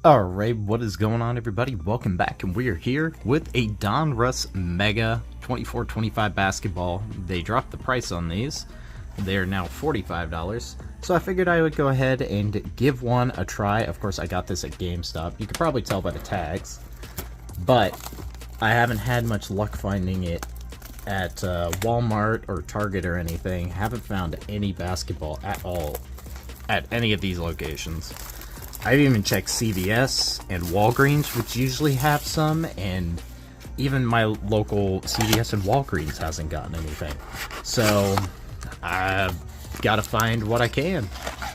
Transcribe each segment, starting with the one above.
Alright, what is going on, everybody? Welcome back, and we are here with a Donruss Mega 24-25 basketball. They dropped the price on these. They're now $45. So I figured I would go ahead and give one a try. Of course, I got this at GameStop. You can probably tell by the tags. But I haven't had much luck finding it at Walmart or Target or anything. Haven't found any basketball at all at any of these locations. I've even checked CVS and Walgreens, which usually have some, and even my local CVS and Walgreens hasn't gotten anything. So I've got to find what I can.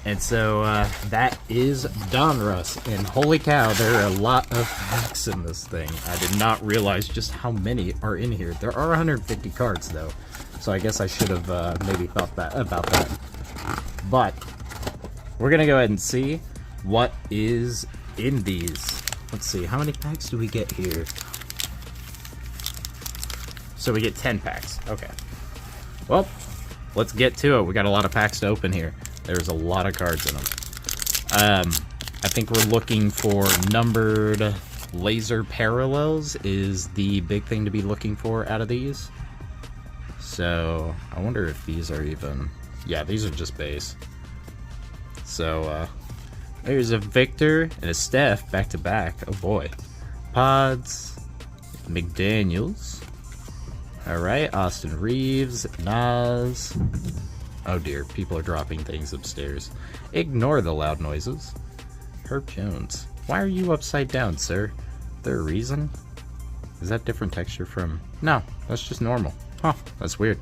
And so that is Donruss. And holy cow, there are a lot of packs in this thing. I did not realize just how many are in here. There are 150 cards, though. So I guess I should have maybe thought about that. But we're going to go ahead and see what is in these. Let's see, how many packs do we get here? So we get 10 packs. Okay. Well, let's get to it. We got a lot of packs to open here. There's a lot of cards in them. I think we're looking for numbered laser parallels is the big thing to be looking for out of these. So I wonder if these are even... Yeah, these are just base. So, there's a Victor and a Steph back to back. Oh boy. Pods. McDaniels. Alright, Austin Reeves. Nas. Oh dear, people are dropping things upstairs. Ignore the loud noises. Herb Jones. Why are you upside down, sir? Is there a reason? Is that different texture from... No, that's just normal. Huh, that's weird.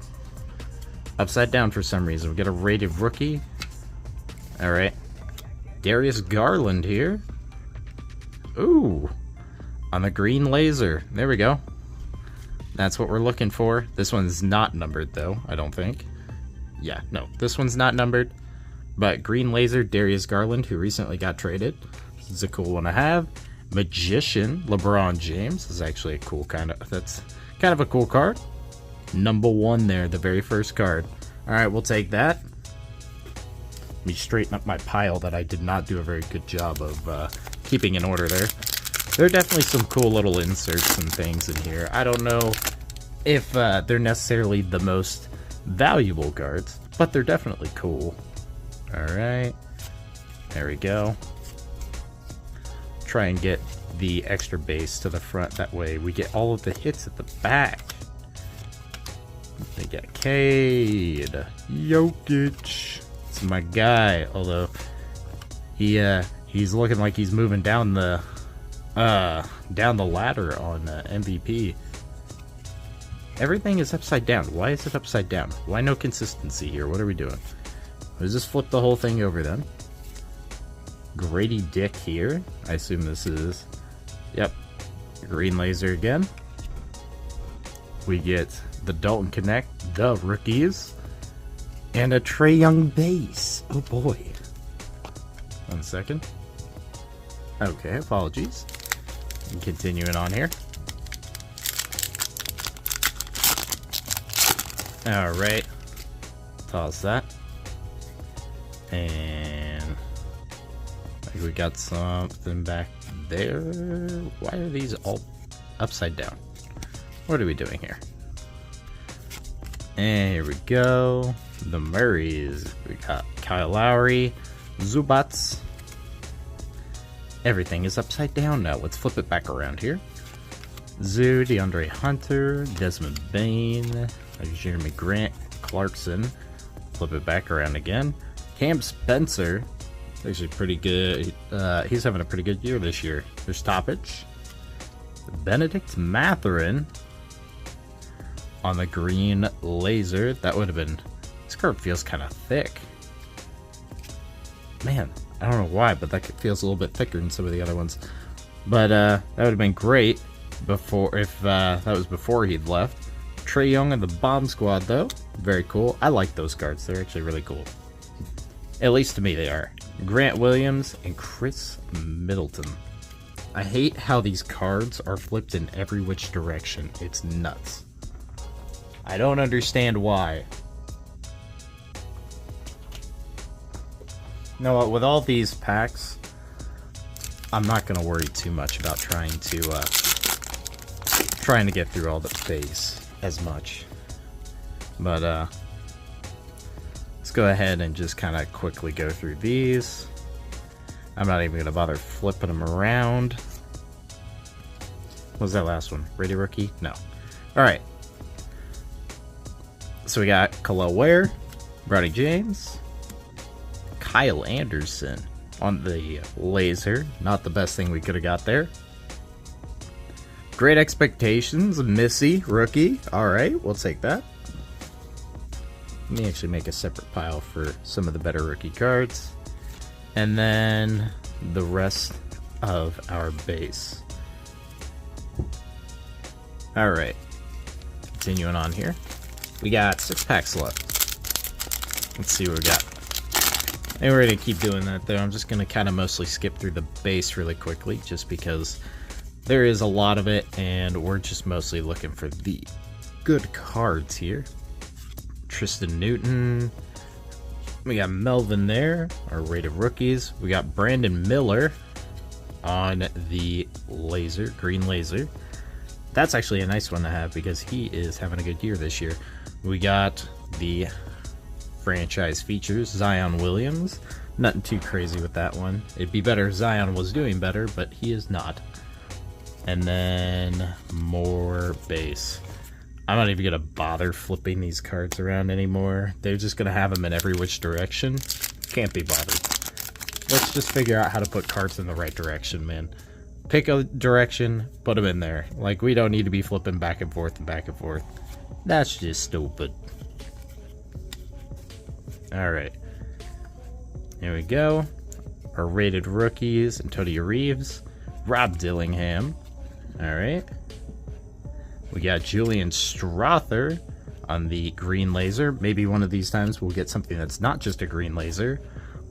Upside down for some reason. We got a rated rookie. Alright. Darius Garland here. Ooh. On the green laser. There we go. That's what we're looking for. This one's not numbered, though, I don't think. Yeah, no. This one's not numbered. But green laser, Darius Garland, who recently got traded. This is a cool one to have. Magician, LeBron James. This is actually a cool that's kind of a cool card. Number 1 there, the very first card. Alright, we'll take that. Let me straighten up my pile that I did not do a very good job of keeping in order there. There are definitely some cool little inserts and things in here. I don't know if they're necessarily the most valuable cards, but they're definitely cool. Alright, there we go. Try and get the extra base to the front, that way we get all of the hits at the back. They got Cade, Jokic. It's my guy, although he's looking like he's moving down the ladder on MVP. Everything is upside down. Why is it upside down? Why no consistency here? What are we doing? Let's just flip the whole thing over then. Grady Dick here. I assume this is... Yep. Green laser again. We get the Dalton Connect, the rookies. And a Trae Young base. Oh boy. 1 second. Okay, apologies. Continuing on here. Alright. Toss that. And I think we got something back there. Why are these all upside down? What are we doing here? And here we go. The Murrays. We got Kyle Lowry, Zubats. Everything is upside down now. Let's flip it back around here. Zoo, DeAndre Hunter, Desmond Bain, Jeremy Grant, Clarkson. Flip it back around again. Cam Spencer. Actually pretty good. He's having a pretty good year this year. There's Toppage. Benedict Mathurin. On the green laser. That would have been... This card feels kind of thick. Man, I don't know why, but that feels a little bit thicker than some of the other ones. But that would have been great before if that was before he'd left. Trae Young and the Bomb Squad, though. Very cool. I like those cards. They're actually really cool. At least to me they are. Grant Williams and Chris Middleton. I hate how these cards are flipped in every which direction. It's nuts. I don't understand why. You know what, with all these packs, I'm not going to worry too much about trying to get through all the base as much. But let's go ahead and just kind of quickly go through these. I'm not even going to bother flipping them around. What was that last one? Rated rookie? No. Alright. So we got Khalil Ware, Bronny James, Kyle Anderson on the laser. Not the best thing we could have got there. Great Expectations, Missy, rookie. Alright, we'll take that. Let me actually make a separate pile for some of the better rookie cards. And then the rest of our base. Alright. Continuing on here. We got 6 packs left. Let's see what we got. And we're going to keep doing that though. I'm just going to kind of mostly skip through the base really quickly, just because there is a lot of it, and we're just mostly looking for the good cards here. Tristan Newton. We got Melvin there, our rated rookies. We got Brandon Miller on the laser, green laser. That's actually a nice one to have because he is having a good year this year. We got the franchise features, Zion Williams. Nothing too crazy with that one. It'd be better if Zion was doing better, but he is not. And then more base. I'm not even going to bother flipping these cards around anymore. They're just going to have them in every which direction. Can't be bothered. Let's just figure out how to put cards in the right direction, man. Pick a direction, put them in there. Like, we don't need to be flipping back and forth and back and forth. That's just stupid. Alright. Here we go. Our rated rookies, Antonio Reeves, Rob Dillingham. Alright. We got Julian Strother on the green laser. Maybe one of these times we'll get something that's not just a green laser.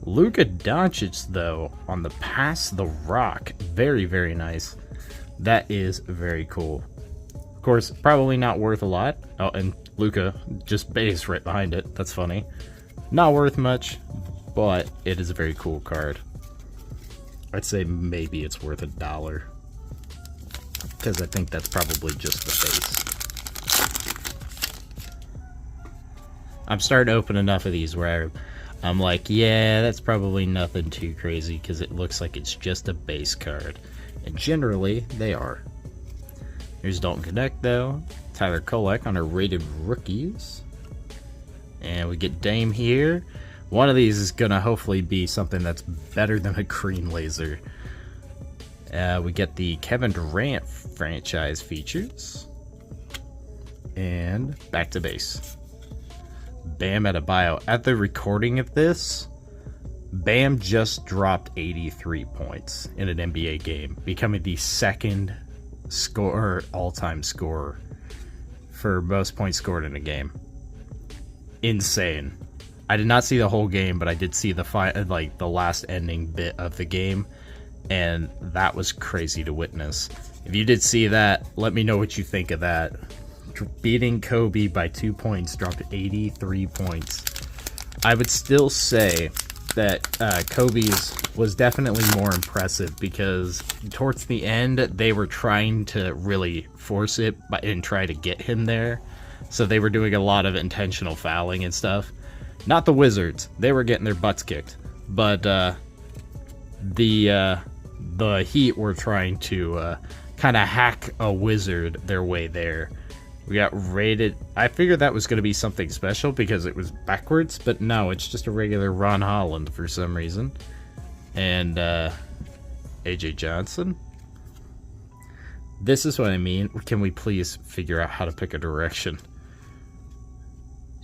Luka Doncic, though, on the Pass the Rock. Very, very nice. That is very cool. Of course, probably not worth a lot. Oh, and Luka just base right behind it. That's funny. Not worth much, but it is a very cool card. I'd say maybe it's worth $1. Because I think that's probably just the base. I'm starting to open enough of these where I'm like, yeah, that's probably nothing too crazy because it looks like it's just a base card. And generally, they are. Here's Dalton Connect, though. Tyler Kolek on our rated rookies. And we get Dame here. One of these is going to hopefully be something that's better than a green laser. We get the Kevin Durant franchise features. And back to base. Bam Adebayo. At the recording of this, Bam just dropped 83 points in an NBA game, becoming the second all-time scorer for most points scored in a game. Insane. I did not see the whole game, but I did see the last ending bit of the game, and that was crazy to witness. If you did see that, let me know what you think of that. Beating Kobe by 2 points, dropped 83 points. I would still say that Kobe's was definitely more impressive because towards the end, they were trying to really force it and try to get him there. So they were doing a lot of intentional fouling and stuff. Not the Wizards. They were getting their butts kicked. But the Heat were trying to kind of hack a Wizard their way there. We got rated. I figured that was going to be something special because it was backwards, but no, it's just a regular Ron Holland for some reason. And AJ Johnson. This is what I mean. Can we please figure out how to pick a direction?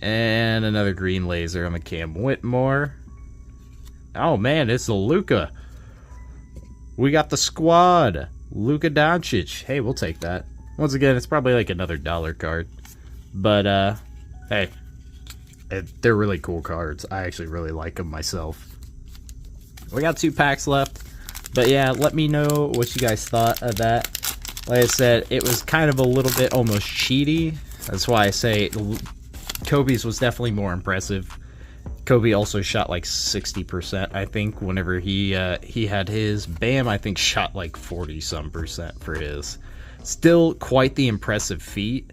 And another green laser on the Cam Whitmore. Oh man, it's the Luka. We got the squad. Luka Doncic. Hey, we'll take that. Once again, it's probably like another $1 card. But, hey. They're really cool cards. I actually really like them myself. We got 2 packs left. But yeah, let me know what you guys thought of that. Like I said, it was kind of a little bit almost cheaty. That's why I say Kobe's was definitely more impressive. Kobe also shot like 60%, I think, whenever he had his. Bam, I think, shot like 40-some% for his. Still quite the impressive feat.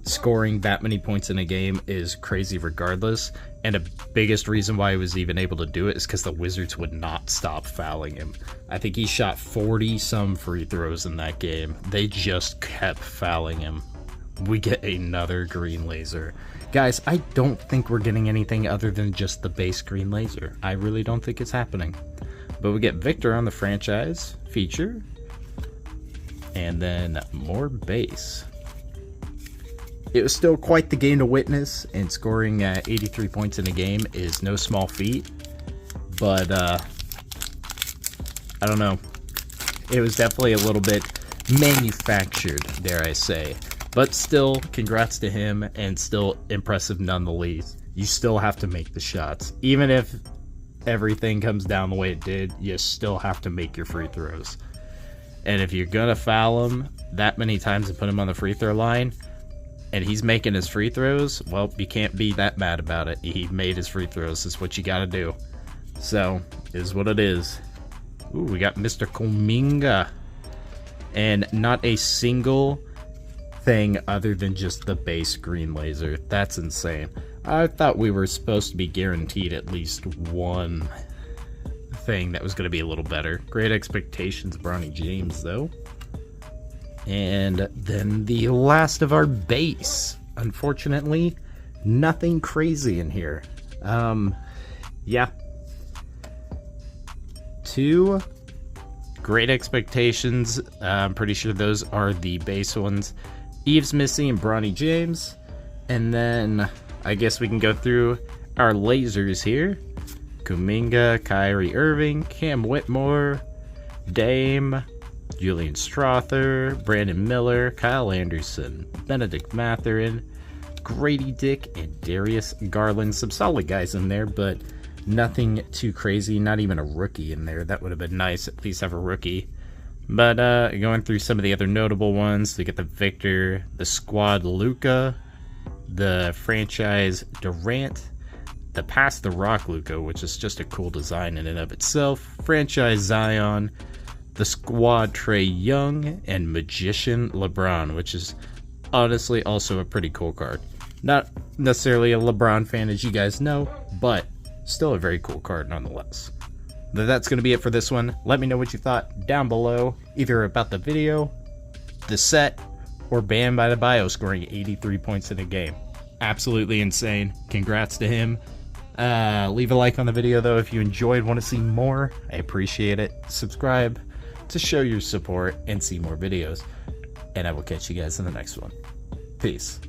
Scoring that many points in a game is crazy regardless, and the biggest reason why he was even able to do it is because the Wizards would not stop fouling him. I think he shot 40-some free throws in that game. They just kept fouling him. We get another green laser. Guys, I don't think we're getting anything other than just the base green laser. I really don't think it's happening. But we get Victor on the franchise feature, and then more base. It was still quite the game to witness, and scoring 83 points in a game is no small feat. But, I don't know. It was definitely a little bit manufactured, dare I say. But still, congrats to him, and still impressive nonetheless. You still have to make the shots. Even if everything comes down the way it did, you still have to make your free throws. And if you're going to foul him that many times and put him on the free throw line, and he's making his free throws, well, you can't be that mad about it. He made his free throws. That's what you got to do. So, is what it is. Ooh, we got Mr. Kuminga. And not a single thing other than just the base green laser. That's insane. I thought we were supposed to be guaranteed at least one thing that was going to be a little better. Great expectations, Bronny James, though. And then the last of our base. Unfortunately, nothing crazy in here. Yeah. 2 great expectations. I'm pretty sure those are the base ones. Eve's missing and Bronny James. And then I guess we can go through our lasers here. Kuminga, Kyrie Irving, Cam Whitmore, Dame, Julian Strother, Brandon Miller, Kyle Anderson, Benedict Mathurin, Grady Dick, and Darius Garland. Some solid guys in there, but nothing too crazy. Not even a rookie in there. That would have been nice, at least have a rookie. But going through some of the other notable ones, we get the Victor, the squad Luka, the franchise Durant, the Pass the Rock Luka, which is just a cool design in and of itself, franchise Zion, the squad Trae Young, and Magician LeBron, which is honestly also a pretty cool card. Not necessarily a LeBron fan, as you guys know, but still a very cool card nonetheless. But that's going to be it for this one. Let me know what you thought down below, either about the video, the set, or Bam Adebayo scoring 83 points in a game. Absolutely insane. Congrats to him. Leave a like on the video, though, if you enjoyed, want to see more. I appreciate it. Subscribe to show your support and see more videos. And I will catch you guys in the next one. Peace.